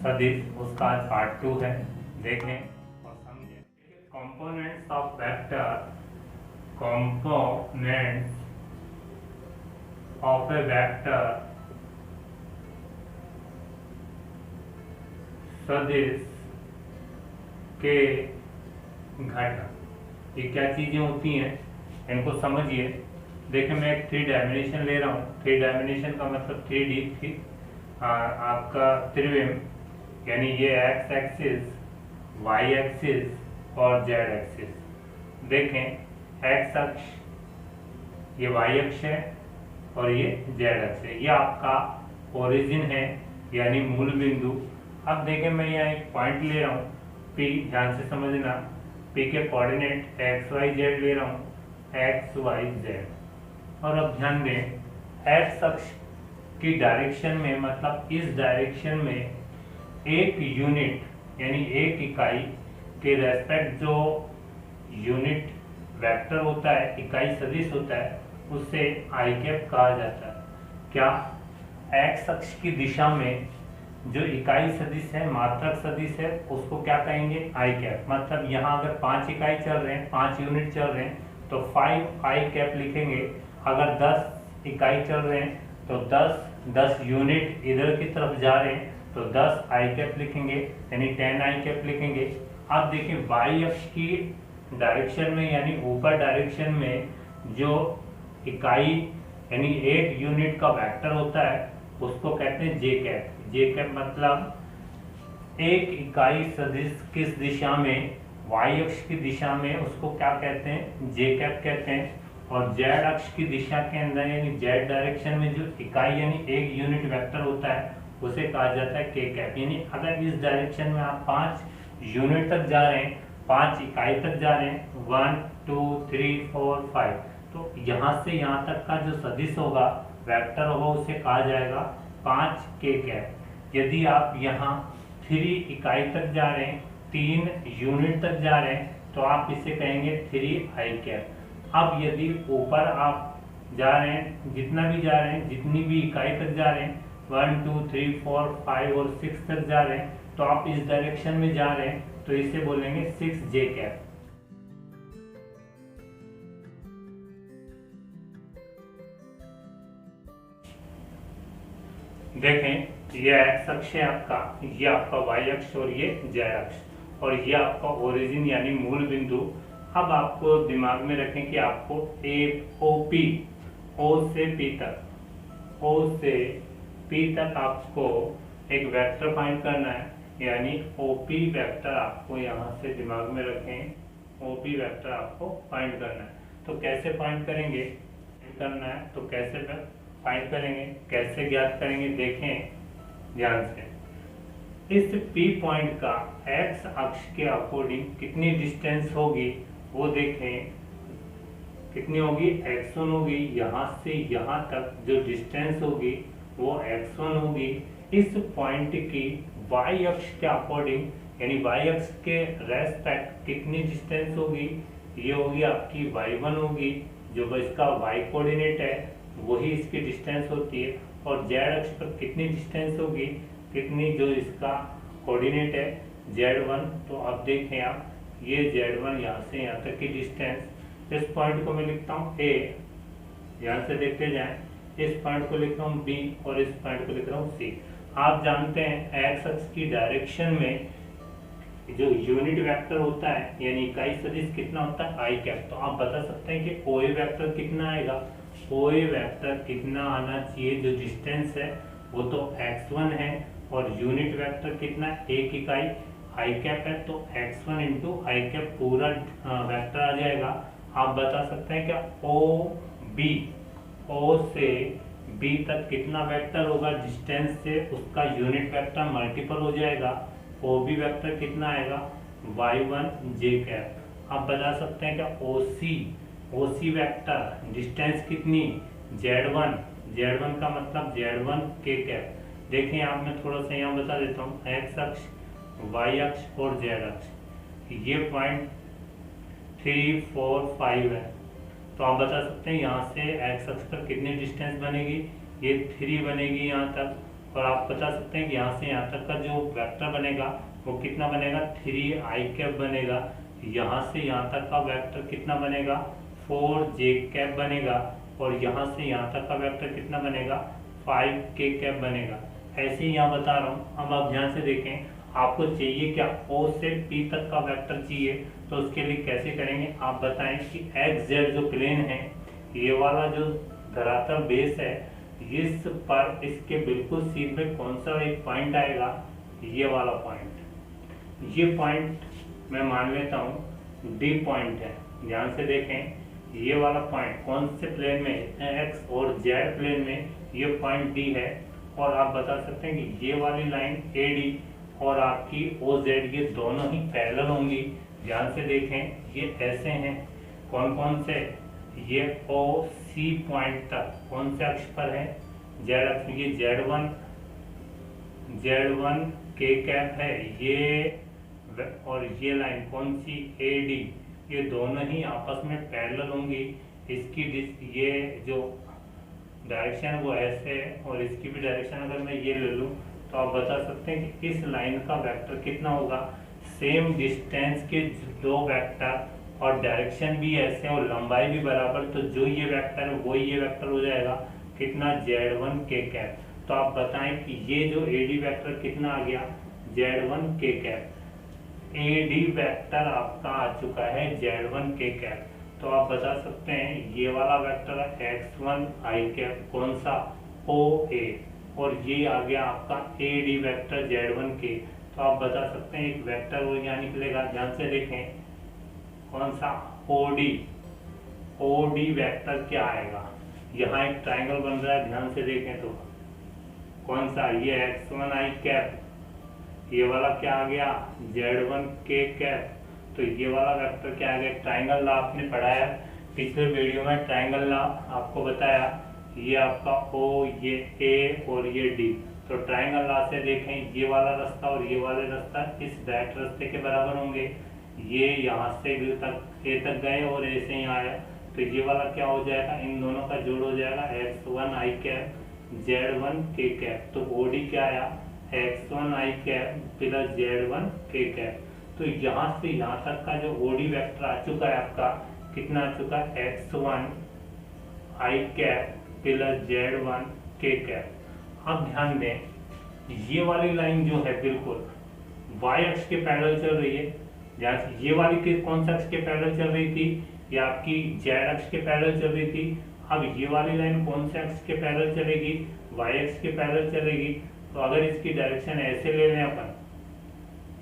सदिश, उसका आज पार्ट 2 है। देखें और समझें। Components of vector, components of A vector सदिश के घटक। ये क्या चीजें होती हैं, इनको समझिए। देखिए मैं एक 3 डायमेंशन ले रहा हूँ। 3 डायमेंशन का मतलब 3D थी आपका त्रिविम, यानी ये एक्स एक्सिस, वाई एक्सिस और जेड एक्सिस। देखें एक्स अक्ष ये वाई अक्ष है और ये जेड अक्ष है। ये आपका ओरिजिन है यानी मूल बिंदु। अब देखें मैं यहाँ एक पॉइंट ले रहा हूँ P, ध्यान से समझना। P के कोऑर्डिनेट एक्स वाई जेड ले रहा हूँ, एक्स वाई जेड। और अब ध्यान दें एक्स अक्ष की डायरेक्शन में, मतलब इस डायरेक्शन में एक यूनिट यानी एक इकाई के रेस्पेक्ट जो यूनिट वेक्टर होता है, इकाई सदिश होता है, उससे आई कैप कहा जाता है। क्या एक्स अक्ष की दिशा में जो इकाई सदिश है, मात्रक सदिश है, उसको क्या कहेंगे? आई कैप। मतलब यहाँ अगर 5 इकाई चल रहे हैं, 5 यूनिट चल रहे हैं तो 5 आई कैप लिखेंगे। अगर 10 इकाई चल रहे हैं तो 10 यूनिट इधर की तरफ जा रहे हैं तो 10 आई कैप लिखेंगे, यानी 10 आई कैप लिखेंगे। अब देखिए वाई अक्ष की डायरेक्शन में यानी ऊपर डायरेक्शन में जो इकाई यानी एक यूनिट का वेक्टर होता है उसको कहते हैं जे कैप। जे कैप मतलब एक इकाई सदिश किस दिशा में, वाई अक्ष की दिशा में, उसको क्या कहते हैं? जे कैप कहते हैं। और जेड अक्ष की दिशा के अंदर यानी जेड डायरेक्शन में जो इकाई यानी एक यूनिट वेक्टर होता है उसे कहा जाता है के कैप। यानी अगर इस डायरेक्शन में आप 5 यूनिट तक जा रहे हैं, 5 इकाई तक जा रहे हैं, 1 2 3 4 5, तो यहाँ से यहाँ तक का जो सदिश होगा, वेक्टर होगा, उसे कहा जाएगा 5 के कैप। यदि आप यहाँ 3 इकाई तक जा रहे हैं, 3 यूनिट तक जा रहे हैं, तो आप इसे कहेंगे 3 आई कैप। अब यदि ऊपर आप जा रहे हैं, जितना भी जा रहे हैं, जितनी भी इकाई तक जा रहे हैं, 1 2 3 4 5 और 6 तक जा रहे हैं, तो आप इस डायरेक्शन में जा रहे हैं तो इसे बोलेंगे 6 जे कैप। देखें ये एक्स अक्ष है आपका, ये आपका वाई अक्ष और ये जेड अक्ष, और ये आपका ओरिजिन यानी मूल बिंदु। अब आपको दिमाग में रखें कि आपको ओ से पी तक आपको एक वेक्टर फाइंड करना है, यानी ओपी वेक्टर आपको यहाँ से दिमाग में रखें। ओपी वेक्टर आपको फाइंड करना है। तो कैसे फाइंड करेंगे? करना है तो कैसे फाइंड करेंगे, कैसे ज्ञात करेंगे? देखें ध्यान से। इस P पॉइंट का एक्स अक्ष के अकॉर्डिंग कितनी डिस्टेंस होगी वो देखें। कितनी होगी? x1 होगी। यहाँ से यहाँ तक जो डिस्टेंस होगी वो x1 होगी। इस पॉइंट की y अक्ष के अकॉर्डिंग यानी y अक्ष के रेस्पेक्ट कितनी डिस्टेंस होगी? ये होगी आपकी y1 होगी। जो इसका y कोऑर्डिनेट है वही इसकी डिस्टेंस होती है। और z अक्ष पर कितनी डिस्टेंस होगी? कितनी जो इसका कोऑर्डिनेट है z1। तो अब देखें आप, ये z1 यहाँ से यहाँ तक की डिस्टेंस। इस पॉइंट को मैं लिखता हूँ a, ध्यान से देखते जाएं। इस पॉइंट को लिख रहा हूँ b और इस पॉइंट को लिख रहा हूँ c। आप जानते हैं एक्स अक्ष की डायरेक्शन में जो यूनिट वेक्टर होता है यानी इकाई सदिश कितना होता है? आई कैप। तो आप बता सकते हैं कि OA वेक्टर कितना आएगा? OA वेक्टर कितना आना चाहिए? जो डिस्टेंस है वो तो x1 है और यूनिट वेक्टर कितना? एक इकाई आई कैप है, तो x1 इंटू आई कैप पूरा वेक्टर आ जाएगा। आप बता सकते हैं क्या O से B तक कितना वेक्टर होगा? डिस्टेंस से उसका यूनिट वेक्टर मल्टीपल हो जाएगा। OB वेक्टर कितना आएगा? y1 जे कैप। आप बता सकते हैं क्या OC वेक्टर डिस्टेंस कितनी? z1 का मतलब z1 के कैप। देखिए आप, मैं थोड़ा सा यहाँ बता देता हूँ। एक्स अक्ष, वाई अक्ष और जेड अक्ष, ये पॉइंट 3 4 5 है। तो आप बता सकते हैं यहाँ से एक्स अक्ष पर कितनी डिस्टेंस बनेगी? ये 3 बनेगी यहाँ तक, और आप बता सकते हैं कि यहाँ से यहाँ तक का जो वेक्टर बनेगा वो कितना बनेगा, 3i कैप बनेगा। यहाँ से यहाँ तक का वेक्टर कितना बनेगा, 4j कैप बनेगा। और यहाँ से यहाँ तक का वेक्टर कितना बनेगा, 5k कैप बनेगा। ऐसे ही यहाँ बता रहा हूँ। अब आप ध्यान से देखें, आपको चाहिए क्या, O से P तक का वेक्टर चाहिए, तो उसके लिए कैसे करेंगे आप बताएं कि XZ जो प्लेन है, ये वाला जो धरातल बेस है, इस पर इसके बिल्कुल सीधे कौन सा एक पॉइंट आएगा, ये वाला पॉइंट। ये पॉइंट मैं मान लेता हूँ D पॉइंट है। ध्यान से देखें, ये वाला पॉइंट कौन से प्लेन में है, X और Z प्लेन में ये पॉइंट D है। और आप बता सकते हैं कि ये वाली लाइन AD और आपकी OZ ये दोनों ही पैरेलल होंगी। ध्यान से देखें, ये ऐसे हैं, कौन कौन से, ये OC पॉइंट तक कौन से अक्ष पर है, Z अक्ष। ये Z1 K कैप है ये, और ये लाइन कौन सी, AD, ये दोनों ही आपस में पैरेलल होंगी। इसकी ये जो डायरेक्शन वो ऐसे है, और इसकी भी डायरेक्शन अगर मैं ये ले लूँ तो आप बता सकते हैं कि इस लाइन का वेक्टर कितना होगा, सेम डिस्टेंस के दो वेक्टर और डायरेक्शन भी ऐसे और लंबाई भी बराबर, तो जो ये वेक्टर है वो ये वेक्टर हो जाएगा कितना, Z1 K कैप। तो आप बताएं कि ये जो AD वेक्टर कितना आ गया, Z1 K cap. AD vector आपका आ चुका है Z1 K कैप। तो आप बता सकते हैं ये वाला वेक्टर है X1 I कैप, कौन सा, OA, और ये आ गया आपका AD वेक्टर Z1 K। तो आप बता सकते हैं एक वेक्टर वो यहाँ निकलेगा। ध्यान से देखें, कौन सा, OD वेक्टर क्या आएगा, यहाँ एक ट्राइंगल बन रहा है, ध्यान से देखें तो कौन सा, ये X1 I कैप, ये वाला क्या आ गया, Z1 K कैप। तो ये वाला वेक्टर क्या आ गया, ट्राइंगल लॉ आपने पढ़ाया पिछले वीडियो में, ट्राइंगल लॉ आपको बताया, ये आपका O, ये A और ये D। तो ट्राइंगल लॉ से देखें, ये वाला रास्ता और ये वाले रास्ता इस डायरेक्ट रास्ते के बराबर होंगे। ये यहाँ से A तक गए और A से यहाँ आया, तो ये वाला क्या हो जाएगा, इन दोनों का जोड़ हो जाएगा X1 I cap Z1 K cap. तो OD क्या आया, X1 I cap plus Z1 K cap. तो यहाँ से यहाँ तक का जो OD वेक्टर आ चुका है आपका, कितना आ चुका है, X1 I cap plus Z1 K cap. अब ध्यान दें, ये वाली लाइन जो है बिल्कुल Y अक्ष के पैरेलल चल रही है। ध्यान से, ये वाली कौन सा अक्ष के पैरेलल चल रही थी, ये आपकी Z अक्ष के पैरेलल चल रही थी। अब ये वाली लाइन कौन से अक्ष के पैरेलल चलेगी, Y अक्ष के पैरेलल चलेगी। तो अगर इसकी डायरेक्शन ऐसे ले लें अपन,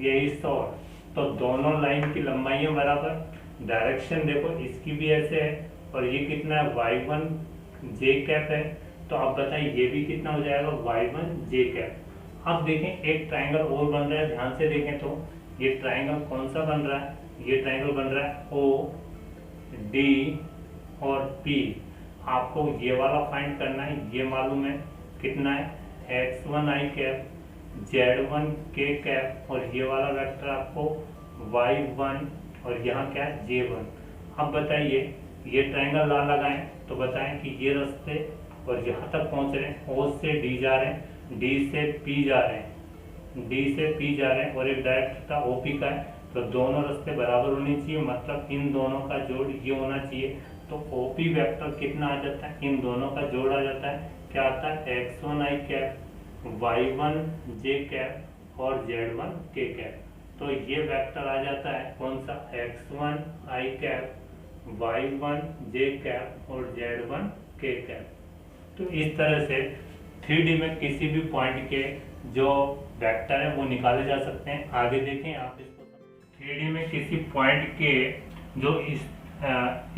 ये इस ओर, तो दोनों लाइन की लंबाइयां बराबर, डायरेक्शन देखो इसकी भी ऐसे है, और ये कितना है, Y1 J कैप है। तो आप बताइए ये भी कितना हो जाएगा, Y1 J कैप। अब देखें एक ट्राइंगल और बन रहा है, ध्यान से देखें तो ये ट्राइंगल कौन सा बन रहा है, ये ट्राइंगल बन रहा है O, D और P। आपको ये वाला फाइंड करना है, ये मालूम है कितना है, X1 I cap Z1 K cap, और ये वाला वेक्टर आपको Y1 और यहाँ क्या है, J1। अब बताइए ये ट्राइंगल लॉ लगाएं तो बताएं कि ये रास्ते और यहाँ तक पहुँच रहे हैं, O से D जा रहे हैं, D से P जा रहे हैं, D से P जा रहे हैं, और एक डायरेक्ट रास्ता OP का है। तो दोनों रास्ते बराबर होने चाहिए, मतलब इन दोनों का जोड़ ये होना चाहिए। तो OP वेक्टर कितना आ जाता है, इन दोनों का जोड़ आ जाता है, क्या आता है, X1 I cap Y1 J cap और Z1 K कैप। तो ये वेक्टर आ जाता है कौन सा, X1 I cap Y1 J cap और Z1 K कैप। तो इस तरह से 3D में किसी भी पॉइंट के जो वेक्टर है वो निकाले जा सकते हैं। आगे देखें आप इसको, 3D में किसी पॉइंट के जो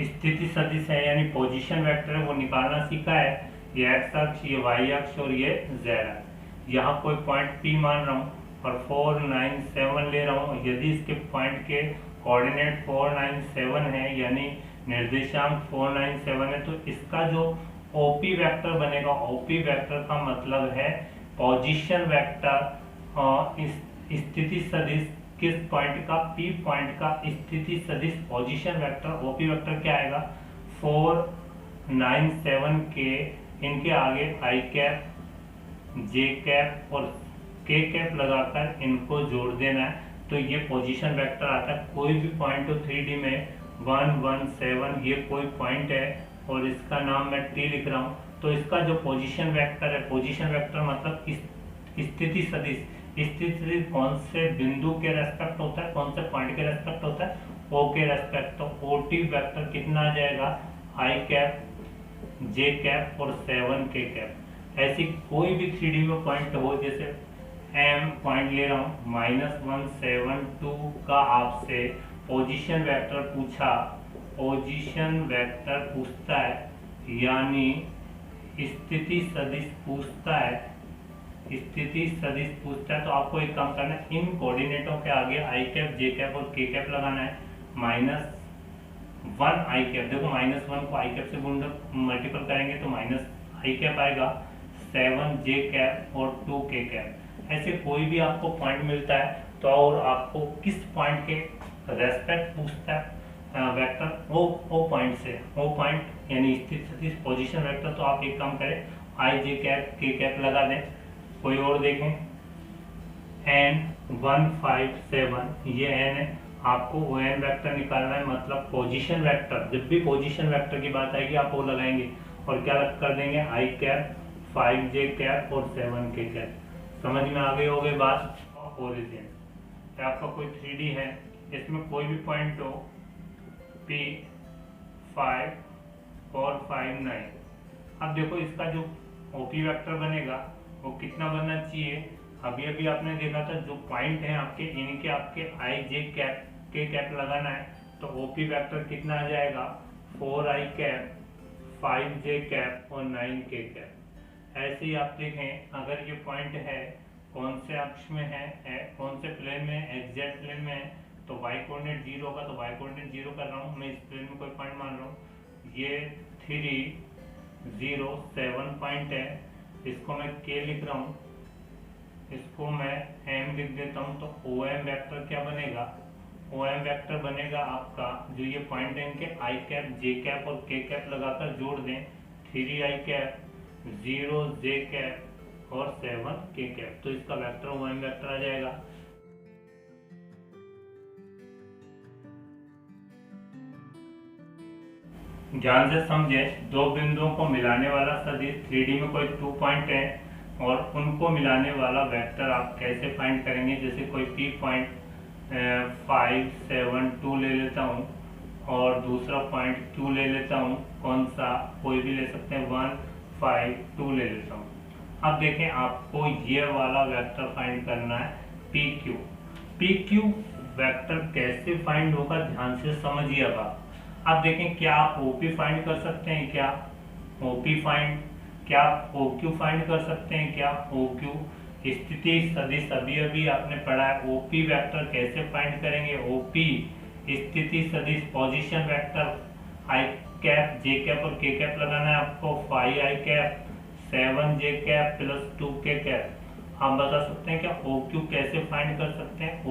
स्थिति सदिश है यानी पोजीशन वेक्टर है वो निकालना सीखा है। ये एक्स अक्ष, ये वाई अक्ष और ये जेड अक्ष। यहाँ कोई पॉइंट P मान रहा हूँ और 4, 9, 7 ले रहा हूँ। यदि इसके पॉइंट के कोऑर्डिनेट 4, 9, 7 है यानी निर्देशांक 4, 9, 7 है, तो इसका जो OP वेक्टर बनेगा, OP वेक्टर का मतलब है पोजीशन वेक्टर। इस स्थिति सदिश किस पॉइंट का, P पॉइंट का स्थिति सदिश पोजीशन वेक्टर OP वेक्टर क्या आएगा, 4, 9, 7 के इनके आगे I कैप जे कैप और के कैप लगाकर इनको जोड़ देना है, तो ये पोजीशन वेक्टर आता है। कोई भी पॉइंट हो 3D में 1 1 7 ये कोई पॉइंट है और इसका नाम मैं T लिख रहा हूँ, तो इसका जो पोजीशन वेक्टर है, पोजीशन वेक्टर मतलब स्थिति सदिश, स्थिति सदिश कौन से बिंदु के रेस्पेक्ट होता है, कौन से पॉइंट के रेस्पेक्ट होता है, O के रेस्पेक्ट। तो OT वेक्टर कितना आ जाएगा, I कैप जे कैप और 7 के कैप। ऐसी कोई भी 3D में पॉइंट हो, जैसे M पॉइंट ले रहा हूँ, -172 का आपसे पोजीशन वेक्टर पूछा, पोजीशन वेक्टर पूछता है, यानी स्थिति सदिश पूछता है, स्थिति सदिश पूछता है, तो आपको एक काम करना है, इन कोऑर्डिनेटों के आगे आई कैप जे कैप और के कैप लगाना है। -1 आई कैप, देखो -1 को आई कैप से मल्टीपल करेंगे तो -आई कैप आएगा, 7 जे कैप और 2 के कैप। ऐसे कोई भी आपको पॉइंट मिलता है तो और आपको किस पॉइंट के रेस्पेक्ट पूछता है वेक्टर, वो पॉइंट से, वो पॉइंट यानी स्थिति सदिश पोजीशन वेक्टर, तो आप एक काम करें, आई जे कैप के कैप लगा दें। कोई और देखें, N157 ये N है, आपको वो N वेक्टर निकालना है, मतलब पोजीशन वेक्टर। जब भी पोजीशन वेक्टर की बात आएगी आप वो लगाएंगे और क्या कर देंगे, आई कैप 5 जे कैप और 7 के कैप। समझ में आ गई होगी बात। ओरिजिन आपका कोई 3D है, इसमें कोई भी पॉइंट हो P5 4 5 9। अब देखो इसका जो OP वेक्टर बनेगा वो कितना बनना चाहिए, अभी अभी आपने देखा था जो पॉइंट है आपके, इनके आपके आई जे कैप के कैप लगाना है, तो OP वेक्टर कितना आ जाएगा, 4 आई कैप 5 जे कैप और 9 के कैप। ऐसे ही आप देखें, अगर ये पॉइंट है कौन से अक्ष में है कौन से प्लेन में, एक्जेक्ट प्लेन में है, तो y कोऑर्डिनेट 0 होगा, तो y कोऑर्डिनेट 0 कर रहा हूँ मैं, इस प्लेन में कोई पॉइंट मान रहा हूँ, ये 3 0 7 पॉइंट है, इसको मैं k लिख रहा हूँ, इसको मैं m लिख देता हूँ। तो OM वेक्टर क्या बनेगा, OM वेक्टर बनेगा आपका, जो ये पॉइंट है इनके आई कैप जे कैप और के कैप लगाकर जोड़ दें, 3 आई कैप 0 जे कैप और 7 के कैप, तो इसका वेक्टर OM वेक्टर आ जाएगा। ध्यान से समझे, दो बिंदुओं को मिलाने वाला सदिश 3D में कोई 2 पॉइंट है और उनको मिलाने वाला वेक्टर आप कैसे फाइंड करेंगे। जैसे कोई P पॉइंट 5 7 2 ले लेता हूँ और दूसरा पॉइंट Q ले लेता हूँ, कौन सा कोई भी ले सकते हैं, 1 5 2 ले लेता हूँ। अब देखें, आपको ये वाला वेक्टर फाइंड करना है PQ। PQ वेक्टर कैसे फाइंड होगा, ध्यान से समझिएगा। अब देखें, क्या आप OP फाइंड कर सकते हैं, क्या OP फाइंड, क्या OQ फाइंड कर सकते हैं, क्या OQ स्थिति सदिश अभी अभी आपने पढ़ा है। OP वेक्टर कैसे फाइंड करेंगे, OP स्थिति सदिश पोजीशन वेक्टर आई कैप जे कैप और के कैप लगाना है आपको, 5 आई कैप 7 जे कैप प्लस 2 के कैप। आप बता सकते हैं क्या OQ कैसे फाइंड कर सकते हैं,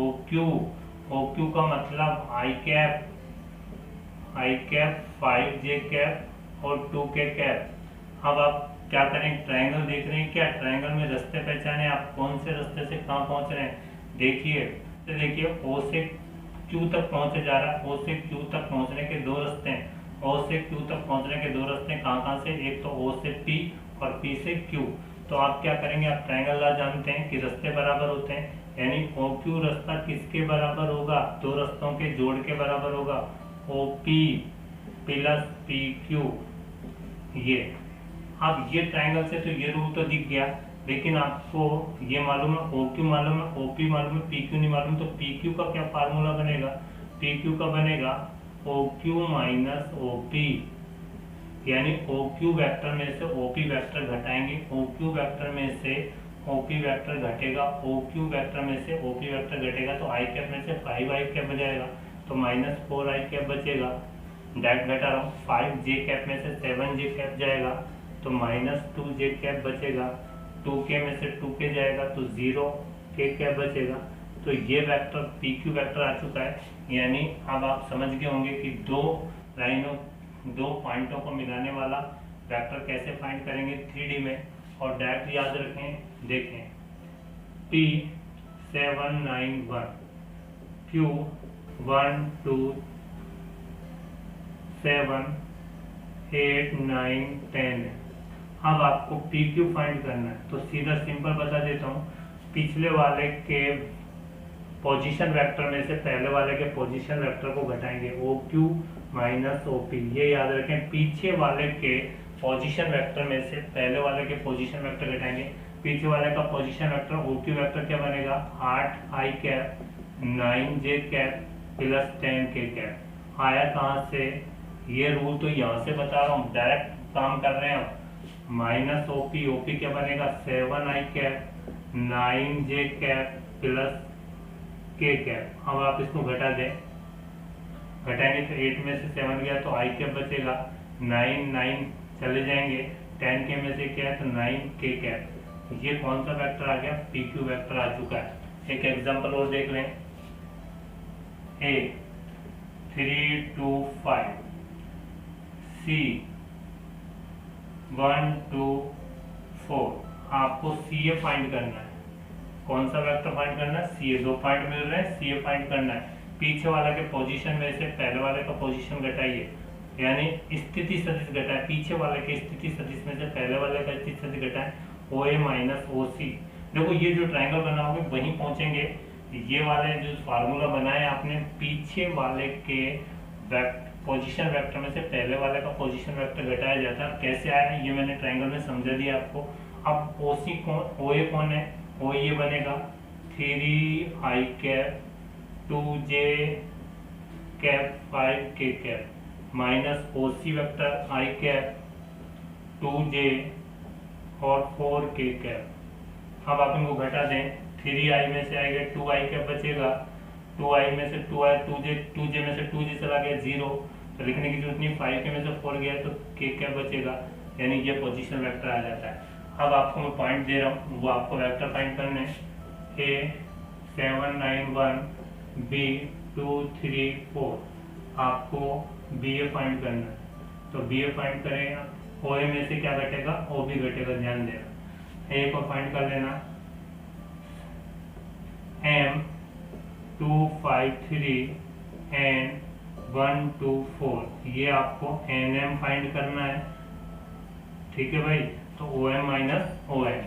OQ का मतलब आई कैप 5 जे कैप और 2 के कैप। अब आप क्या करें, ट्रायंगल देख रहे हैं क्या, ट्रायंगल में रास्ते पहचाने, आप कौन से रास्ते से कहाँ पहुंच रहे हैं, देखिए O से Q तक पहुंचे जा रहा है, O से Q तक पहुंचने के दो रास्ते हैं, O से Q तक पहुंचने के दो रास्ते हैं, कहाँ से, एक तो O से P और P से Q। तो आप क्या करेंगे, आप ट्रायंगल लॉ जानते हैं कि रास्ते बराबर होते हैं, यानी OQ रास्ता किसके बराबर होगा, दो रास्तों के जोड़ के बराबर होगा, OP प्लस PQ। ये अब ये ट्रायंगल से तो ये रूल तो दिख गया, लेकिन आपको ये मालूम है, OQ मालूम है, OP मालूम है, PQ नहीं मालूम, तो PQ का क्या फार्मूला बनेगा, PQ का बनेगा OQ माइनस OP, यानी OQ वेक्टर में से OP वेक्टर घटाएंगे, OQ वेक्टर में से OP वेक्टर घटेगा, OQ वेक्टर में से OP वेक्टर घटेगा, तो आई कैप में से 5 आई कैप बचेगा, तो -4 आई कैप बचेगा। डायरेक्ट घटा रहा हूँ, 5 जे कैप में से 7 जे कैप जाएगा, तो -2 जे कैप बचेगा, 2 के में से 2 के जाएगा तो 0 के कैप बचेगा। तो ये वेक्टर PQ वेक्टर आ चुका है, यानी अब आप समझ गए होंगे कि दो लाइनों, दो पॉइंटों को मिलाने वाला वेक्टर कैसे फाइंड करेंगे 3D में। और डायरेक्ट याद रखें। देखें P791 Q127 8 9 10 है। अब आपको PQ फाइंड करना है, तो सीधा सिंपल बता देता हूँ। पिछले वाले के पोजीशन वेक्टर में से पहले वाले के पोजीशन वेक्टर को घटाएंगे, OQ माइनस OP। ये याद रखें, पीछे वाले के पोजीशन वेक्टर में से पहले वाले के पोजीशन वेक्टर घटाएंगे। पीछे वाले का पोजीशन वेक्टर OQ वेक्टर क्या बनेगा, 8i cap 9j cap plus 10k cap. आया कहाँ से, ये रूल तो यहाँ से बता रहा हूँ, डायरेक्ट काम कर रहे हैं अब। माइनस OP क्या बनेगा, 7i cap 9j cap plus k cap. अब आप इसको घटा दें, घटाएंगे तो 8 में से 7 गया तो i कैप बचेगा, 9 चले जाएंगे, 10k में से क्या है तो 9k कैप। ये कौन सा वेक्टर आ गया, PQ वेक्टर आ चुका है। एक एग्जांपल और देख लें, A 3 2 5 C 1 2 4। आपको CA फाइंड करना है। कौन सा वेक्टर फाइंड करना है, CA। 2 पॉइंट मिल रहे हैं, CA फाइंड करना है। पीछे वाला के पोजीशन में से पहले वाले का पोजीशन घटाइए, यानी स्थिति सदिश घटाए। पीछे वाले के स्थिति सदिश में से पहले वाले का स्थिति सदिश घटाए, OA माइनस OC। देखो ये जो ट्रायंगल बनाओगे वहीं पहुंचेंगे। ये वाले जो फार्मूला बनाए आपने, पीछे वाले के पोजीशन वेक्टर में से पहले वाले का पोजीशन वेक्टर घटाया जाता है। कैसे आया है ये मैंने ट्रायंगल में समझा दिया आपको। अब OC कौन, OA कौन है, OA ये बनेगा 3i cap 2j cap 5k cap minus OC vector i cap 2j और 4k कैप। अब आप इनको घटा दें, 3i में से आएगा 2i कैप बचेगा, 2i में से 2j में से 2j चला गया 0, तो लिखने की जरूरत नहीं। 5k में से 4 गया तो k कैप बचेगा, यानी ये पोजीशन वेक्टर आ जाता है। अब आपको मैं पॉइंट दे रहा हूँ, वो आपको वेक्टर फाइंड करने हैं। A791 B234 आपको BA फाइंड करना है, तो BA फाइंड करें। OA में से क्या घटेगा, OB घटेगा, ध्यान देना। A को फाइंड कर लेना, M253 and 124, ये आपको NM फाइंड करना है। ठीक है भाई, तो OM माइनस ON।